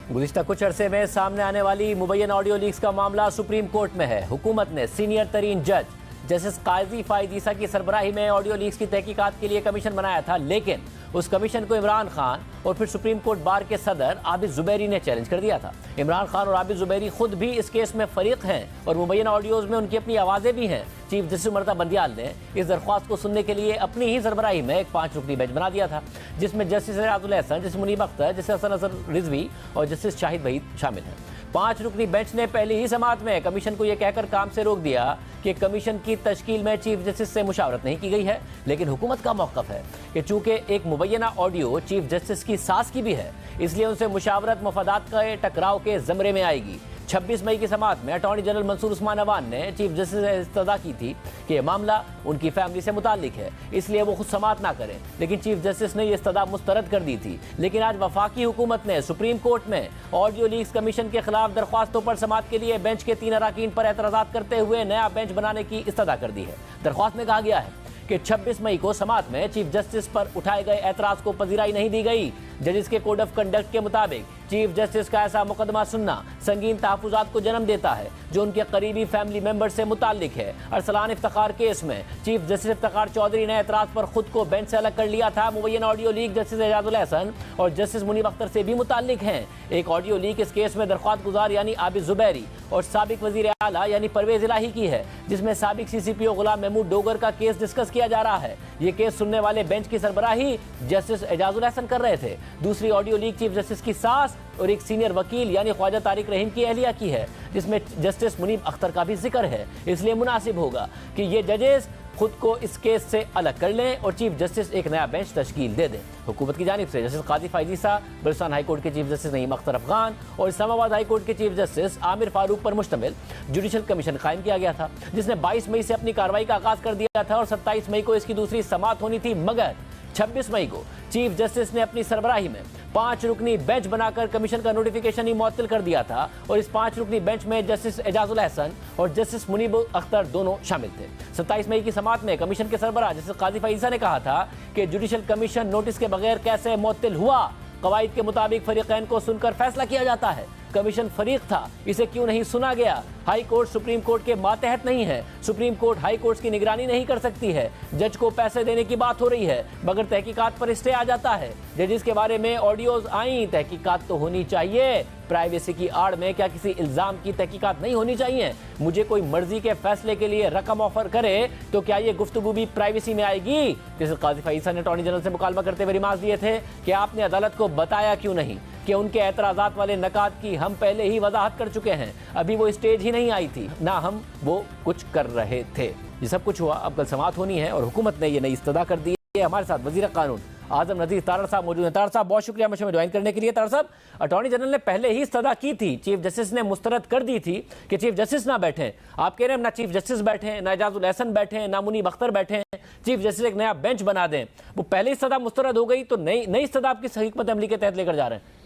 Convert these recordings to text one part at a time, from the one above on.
गुज़िश्ता कुछ अरसे में सामने आने वाली मुबैयन ऑडियो लीक्स का मामला सुप्रीम कोर्ट में है। हुकूमत ने सीनियर तरीन जज जस्टिस काजी फाइज ईसा की सरबराही में ऑडियो लीक्स की तहकीकात के लिए कमीशन बनाया था, लेकिन उस कमीशन को इमरान खान और फिर सुप्रीम कोर्ट बार के सदर आबिद जुबैरी ने चैलेंज कर दिया था। इमरान खान और आबिद जुबैरी खुद भी इस केस में फरीक हैं और मुबैयन ऑडियोज में उनकी अपनी आवाज़ें भी हैं। चीफ जस्टिस मर्ता बंदियाल ने इस दरख्वास्त को सुनने के लिए अपनी ही सरबराही में एक 5 रुकनी बेंच बना दिया था, जिसमें justice Ijazul Ahsan, justice Munib Akhtar, justice Hasan Nasar Rizvi और जस्टिस शाहिद वहीद शामिल हैं। 5 रुकनी बेंच ने पहली ही समाअत में कमीशन को यह कहकर काम से रोक दिया कि कमीशन की तश्कील में चीफ जस्टिस से मुशावरत नहीं की गई है, लेकिन हुकूमत का मौक़िफ़ है कि चूंकि एक मुबैना ऑडियो चीफ जस्टिस की सास की भी है, इसलिए उनसे मुशावरत मफादात के टकराव के ज़मरे में आएगी। 26 मई की समाअत में अटॉर्नी जनरल मंसूर उस्मान अवान ने चीफ जस्टिस से इस्तदा की थी कि यह मामला उनकी फैमिली से मुताल्लिक है, इसलिए वो खुद समाअत ना करें, लेकिन चीफ जस्टिस ने यह इस्तदा मुस्तरद कर दी थी। लेकिन आज वफाकी हुकूमत ने सुप्रीम कोर्ट में ऑडियो लीक्स कमीशन के खिलाफ दरख्वास्तों पर समाअत के लिए बेंच के 3 अरकान पर एतराज़ात करते हुए नया बेंच बनाने की इस्तदा कर दी है। दरख्वास्त में कहा गया है कि 26 मई को समाअत में चीफ जस्टिस पर उठाए गए एतराज़ को पजीराई नहीं दी गई। जजिस के कोड ऑफ कंडक्ट के मुताबिक चीफ जस्टिस का ऐसा मुकदमा सुनना संगीन तहफ़्फ़ुज़ात को जन्म देता है जो उनके करीबी फैमिली मेंबर से मुताल्लिक है। अरसलान इफ्तिखार केस में चीफ जस्टिस इफ्तिखार चौधरी ने एतराज़ पर खुद को बेंच से अलग कर लिया था। मुबैयन audio leak justice Ijazul Ehsan और जस्टिस मुनीब अख्तर से भी मुताल्लिक हैं। एक ऑडियो लीक इस केस में दरख्वास्त गुजार यानी आबिद जुबैरी और साबिक वज़ीर आला यानी परवेज़ इलाही की है, जिसमें साबिक CCPO गुलाम महमूद डोगर का केस डिस्कस किया जा रहा है। ये केस सुनने वाले बेंच की सरबराही जस्टिस एजाजुल एहसन कर रहे थे। दूसरी ऑडियो लीक चीफ जस्टिस की सास और एक सीनियर वकील यानी ख्वाजा तारिक रहीम की अहलिया की है, जिसमें जस्टिस मुनीब अख्तर का भी जिक्र है। इसलिए मुनासिब होगा कि ये जजेस खुद को इस केस से अलग कर लें और चीफ जस्टिस एक नया बेंच तश्कील दे दें। हुकूमत की जानिब से जस्टिस काजी फाइज ईसा, बलूचिस्तान हाई कोर्ट के चीफ जस्टिस नईम अख्तर अफगान और इस्लामाबाद हाई कोर्ट के चीफ जस्टिस आमिर फारूक पर मुश्तमिल जुडिशल कमीशन कायम किया गया था, जिसने 22 मई से अपनी कार्रवाई का आगाज कर दिया था और 27 मई को इसकी दूसरी समाअत होनी थी। मगर 26 मई को चीफ जस्टिस ने अपनी सरबराही में 5 रुकनी बेंच बनाकर कमीशन का नोटिफिकेशन ही मुअत्तल कर दिया था और इस 5 रुकनी बेंच में जस्टिस एजाजुल एहसन और जस्टिस मुनीब अख्तर दोनों शामिल थे। 27 मई की समाअत में कमीशन के सरबराह जस्टिस काजी फाइज ईसा ने कहा था कि जुडिशल कमीशन नोटिस के बगैर कैसे मुअत्तल हुआ। कवायद के मुताबिक फरीकैन को सुनकर फैसला किया जाता है। कमीशन फरीक था, इसे क्यों नहीं सुना गया? हाई कोर्ट सुप्रीम कोर्ट के मातहत नहीं है। सुप्रीम कोर्ट हाई कोर्ट की निगरानी नहीं कर सकती है। जज को पैसे देने की बात हो रही है मगर तहकीकात पर स्टे आ जाता है। जजिस के बारे में ऑडियोज आई, तहकीकात तो होनी चाहिए। प्राइवेसी की आड़ में क्या किसी इल्जाम की तहकीकात नहीं होनी चाहिए? मुझे कोई मर्जी के फैसले के लिए रकम ऑफर करे तो क्या ये गुफ्तगू भी प्राइवेसी में आएगी? जैसे काजी फाइज ईसा ने अटॉर्नी जनरल से मुकालमा करते हुए रिमार्क दिए थे कि आपने अदालत को बताया क्यों नहीं कि उनके एतराज़ात वाले नकात की हम पहले ही वजाहत कर चुके हैं, अभी वो स्टेज ही नहीं आई थी ना हम वो कुछ कर रहे थे। ये सब कुछ हुआ, अब कल समाअत होनी है और हुकूमत ने ये नई इस्तदा कर दी है। हमारे साथ वजीर कानून आजम नज़ीर तारड़ साहब मौजूद हैं। तारड़ साहब बहुत शुक्रिया मुझे में ज्वाइन करने के लिए। तारड़ साहब, अटॉर्नी जनरल ने पहले ही इस्तदा की थी, चीफ जस्टिस ने मुस्तरद कर दी थी कि चीफ जस्टिस ना बैठे। आप कह रहे हैं ना चीफ जस्टिस बैठे, ना एजाजुल एहसन बैठे, ना मुनीब अख्तर बैठे, चीफ जस्टिस एक नया बेंच बना दें। वो पहले इस्तदा मुस्तरद हो गई तो नई इस्तदा आपकी हिकमत अमली के तहत लेकर जा रहे हैं?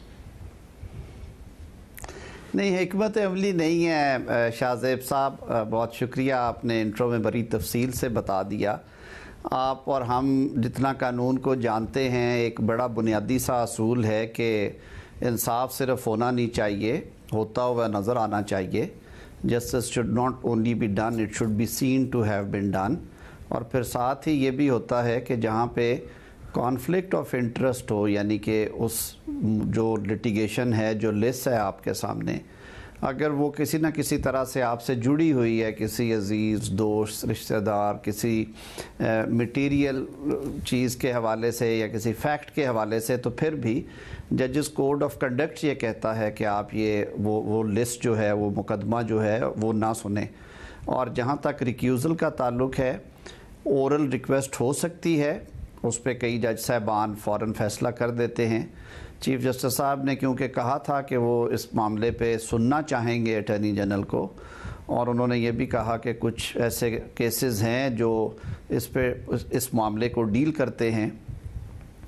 नहीं, हिकमत अमली नहीं है शाहज़ेब साहब, बहुत शुक्रिया, आपने इंट्रो में बड़ी तफसील से बता दिया। आप और हम जितना कानून को जानते हैं, एक बड़ा बुनियादी सा असूल है कि इंसाफ सिर्फ होना नहीं चाहिए, होता हुआ नज़र आना चाहिए। Justice should not only be done, it should be seen to have been done. और फिर साथ ही ये भी होता है कि जहाँ पे कॉन्फ्लिक्ट ऑफ इंटरेस्ट हो, यानी कि उस जो लिटिगेशन है, जो लिस्ट है आपके सामने, अगर वो किसी न किसी तरह से आपसे जुड़ी हुई है, किसी अजीज़, दोस्त, रिश्तेदार, किसी मटेरियल चीज़ के हवाले से या किसी फैक्ट के हवाले से, तो फिर भी जजेस कोड ऑफ कंडक्ट ये कहता है कि आप ये वो लिस्ट जो है, वो मुकदमा जो है वो ना सुने। और जहाँ तक रिक्यूज़ल का ताल्लुक़ है, ओरल रिक्वेस्ट हो सकती है, उस पर कई जज साहबान फ़ौरन फ़ैसला कर देते हैं। चीफ जस्टिस साहब ने क्योंकि कहा था कि वो इस मामले पे सुनना चाहेंगे अटॉर्नी जनरल को, और उन्होंने ये भी कहा कि कुछ ऐसे केसेस हैं जो इस मामले को डील करते हैं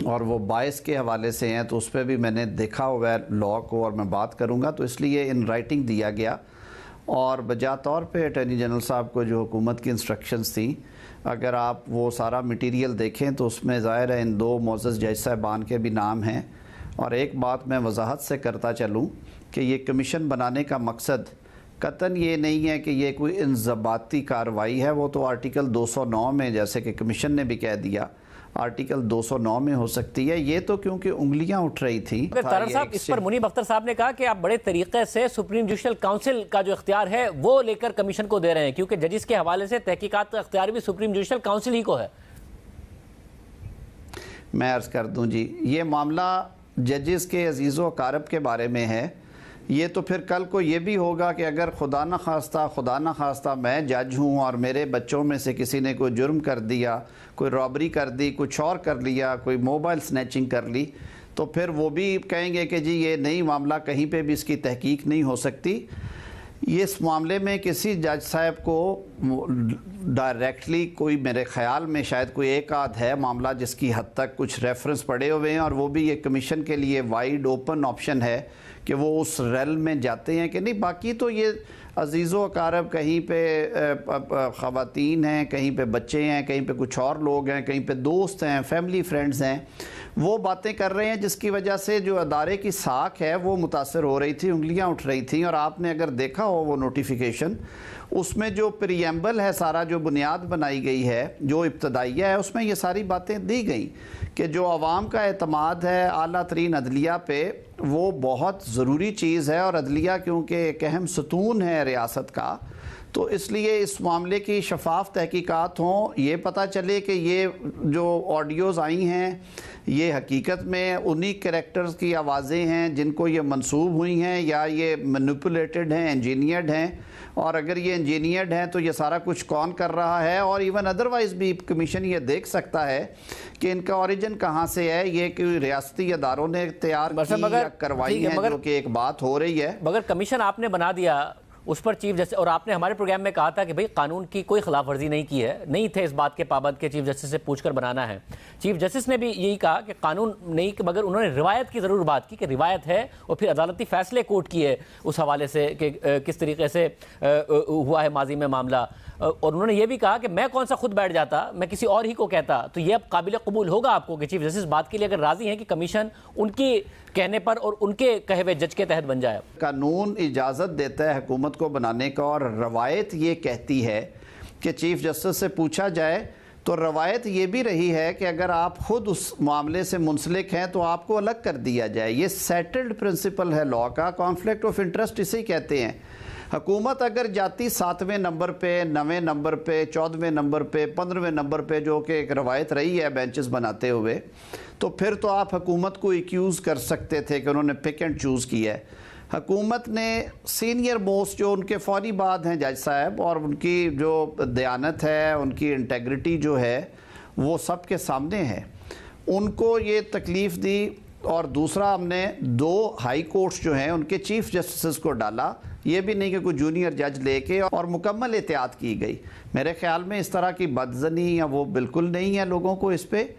और वो बायस के हवाले से हैं, तो उस पर भी मैंने देखा हुआ है लॉ को और मैं बात करूँगा, तो इसलिए इन राइटिंग दिया गया। और बजा तौर पे अटॉर्नी जनरल साहब को जो हुकूमत की इंस्ट्रक्शंस थी, अगर आप वो सारा मटेरियल देखें तो उसमें ज़ाहिर है इन 2 मोअज़्ज़ज़ जज साहबान के भी नाम हैं और एक बात मैं वजाहत से करता चलूँ कि ये कमीशन बनाने का मकसद कतन ये नहीं है कि ये कोई इंज़बाती कार्रवाई है। वो तो आर्टिकल 209 में, जैसे कि कमीशन ने भी कह दिया, आर्टिकल 209 में हो सकती है। ये तो क्योंकि उंगलियां उठ रही थी। तारड़ साहब, इस पर मुनीब अख्तर साहब ने कहा कि आप बड़े तरीके से सुप्रीम जुडिशल काउंसिल का जो इख्तियार है वो लेकर कमीशन को दे रहे हैं, क्योंकि जजिस के हवाले से तहकीकात का इख्तियार भी सुप्रीम जुडिशल काउंसिल ही को है। मैं अर्ज़ कर दूं जी, ये मामला जजिस के अजीज़ो अकारब के बारे में है। ये तो फिर कल को ये भी होगा कि अगर खुदा न खास्ता मैं जज हूँ और मेरे बच्चों में से किसी ने कोई जुर्म कर दिया, कोई रॉबरी कर दी, कुछ और कर लिया, कोई मोबाइल स्नैचिंग कर ली, तो फिर वो भी कहेंगे कि जी ये नई मामला, कहीं पे भी इसकी तहकीक नहीं हो सकती। ये इस मामले में किसी जज साहब को डायरेक्टली कोई, मेरे ख्याल में शायद कोई एक आध है मामला जिसकी हद तक कुछ रेफरेंस पड़े हुए हैं, और वो भी ये कमीशन के लिए वाइड ओपन ऑप्शन है कि वो उस रेल में जाते हैं कि नहीं। बाकी तो ये अजीज़ो अकारब, कहीं पे ख़वातीन हैं, कहीं पे बच्चे हैं, कहीं पे कुछ और लोग हैं, कहीं पे दोस्त हैं, फैमिली फ्रेंड्स हैं, वो बातें कर रहे हैं जिसकी वजह से जो अदारे की साख है वो मुतासर हो रही थी, उंगलियां उठ रही थी। और आपने अगर देखा हो वो नोटिफिकेशन, उसमें जो प्रीएम्बल है, सारा जो बुनियाद बनाई गई है, जो इब्तदाइया है, उसमें ये सारी बातें दी गई कि जो अवाम का एतमाद है आला तरीन अदलिया पे, वो बहुत ज़रूरी चीज़ है। और अदलिया क्योंकि एक अहम सतून है रियासत का, तो इसलिए इस मामले की शफाफ तहकीकात हों, ये पता चले कि ये जो ऑडियोज़ आई हैं ये हकीकत में उन्हीं कैरेक्टर्स की आवाज़ें हैं जिनको ये मंसूब हुई हैं, या ये मैनिपुलेटेड हैं, इंजीनियर्ड हैं। और अगर ये इंजीनियर्ड हैं तो ये सारा कुछ कौन कर रहा है, और इवन अदरवाइज़ भी कमीशन ये देख सकता है कि इनका ओरिजिन कहाँ से है, ये कि रियासती अदारों ने तैयार की या करवाई है, जो कि एक बात हो रही है। मगर कमीशन आपने बना दिया, उस पर चीफ जस्टिस, और आपने हमारे प्रोग्राम में कहा था कि भाई कानून की कोई खिलाफ वर्जी नहीं की है, नहीं थे इस बात के पाबंद के चीफ जस्टिस से पूछकर बनाना है। चीफ जस्टिस ने भी यही कहा कि कानून नहीं, मगर उन्होंने रिवायत की ज़रूर बात की कि रिवायत है, और फिर अदालती फैसले कोर्ट किए उस हवाले से कि किस तरीके से हुआ है माजी में मामला। और उन्होंने ये भी कहा कि मैं कौन सा खुद बैठ जाता, मैं किसी और ही को कहता। तो ये अब काबिल कबूल होगा आपको कि चीफ जस्टिस बात के लिए अगर राजी हैं कि कमीशन उनकी कहने पर और उनके कहे हुए जज के तहत बन जाए। कानून इजाज़त देता है हुकूमत को बनाने का, और रवायत ये कहती है कि चीफ जस्टिस से पूछा जाए, तो रवायत ये भी रही है कि अगर आप खुद उस मामले से मुंसलिक हैं तो आपको अलग कर दिया जाए। ये सेटल्ड प्रिंसिपल है लॉ का, कॉन्फ्लिक्ट ऑफ इंटरेस्ट इसे कहते हैं। हुकूमत अगर जाती 7वें नंबर पे, 9वें नंबर पे, 14वें नंबर पे, 15वें नंबर पे, जो कि एक रवायत रही है बेंचेस बनाते हुए, तो फिर तो आप हुकूमत को एक्यूज़ कर सकते थे कि उन्होंने पिक एंड चूज़ किया है। हुकूमत ने सीनियर मोस्ट जो उनके फौरी बाद हैं जज साहब, और उनकी जो दयानत है, उनकी इंटेग्रिटी जो है, वो सब के सामने है, उनको ये तकलीफ़ दी। और दूसरा, हमने 2 हाई कोर्ट्स जो हैं उनके चीफ जस्टिस को डाला, ये भी नहीं कि कोई जूनियर जज लेके, और मुकम्मल एहतियात की गई। मेरे ख्याल में इस तरह की बदजनी या वो बिल्कुल नहीं है लोगों को इस पे।